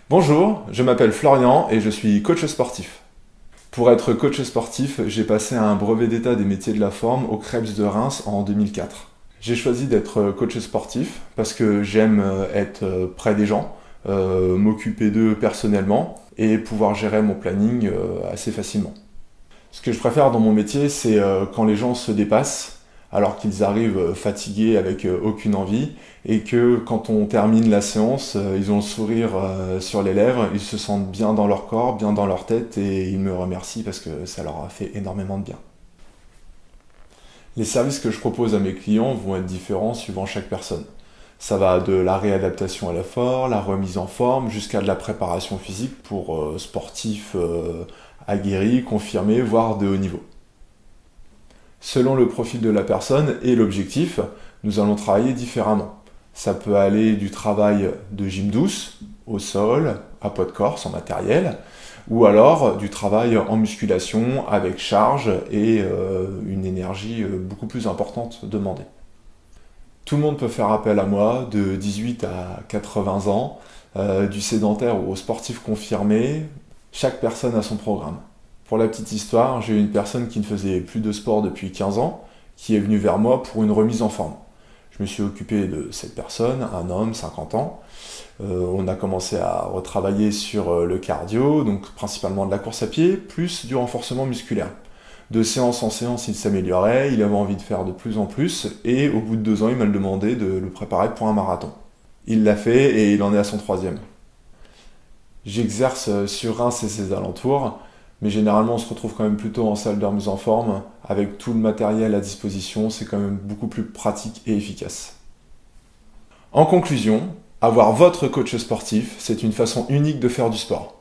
Bonjour, je m'appelle Florian et je suis coach sportif. Pour être coach sportif, j'ai passé un brevet d'état des métiers de la forme au Krebs de Reims en 2004. J'ai choisi d'être coach sportif parce que j'aime être près des gens, m'occuper d'eux personnellement et pouvoir gérer mon planning assez facilement. Ce que je préfère dans mon métier, c'est quand les gens se dépassent alors qu'ils arrivent fatigués avec aucune envie et que quand on termine la séance, ils ont le sourire sur les lèvres, ils se sentent bien dans leur corps, bien dans leur tête et ils me remercient parce que ça leur a fait énormément de bien. Les services que je propose à mes clients vont être différents suivant chaque personne. Ça va de la réadaptation à l'effort, la remise en forme, jusqu'à de la préparation physique pour sportifs aguerris, confirmés, voire de haut niveau. Selon le profil de la personne et l'objectif, nous allons travailler différemment. Ça peut aller du travail de gym douce, au sol, à poids de corps, sans matériel, ou alors du travail en musculation avec charge et une énergie beaucoup plus importante demandée. Tout le monde peut faire appel à moi, de 18 à 80 ans, du sédentaire au sportif confirmé. Chaque personne a son programme. Pour la petite histoire, j'ai eu une personne qui ne faisait plus de sport depuis 15 ans, qui est venue vers moi pour une remise en forme. Je me suis occupé de cette personne, un homme, 50 ans. On a commencé à retravailler sur le cardio, donc principalement de la course à pied, plus du renforcement musculaire. De séance en séance, il s'améliorait, il avait envie de faire de plus en plus, et au bout de 2 ans, il m'a demandé de le préparer pour un marathon. Il l'a fait et il en est à son troisième. J'exerce sur Reims et ses alentours, mais généralement on se retrouve quand même plutôt en salle de remise en forme, avec tout le matériel à disposition, c'est quand même beaucoup plus pratique et efficace. En conclusion, avoir votre coach sportif, c'est une façon unique de faire du sport.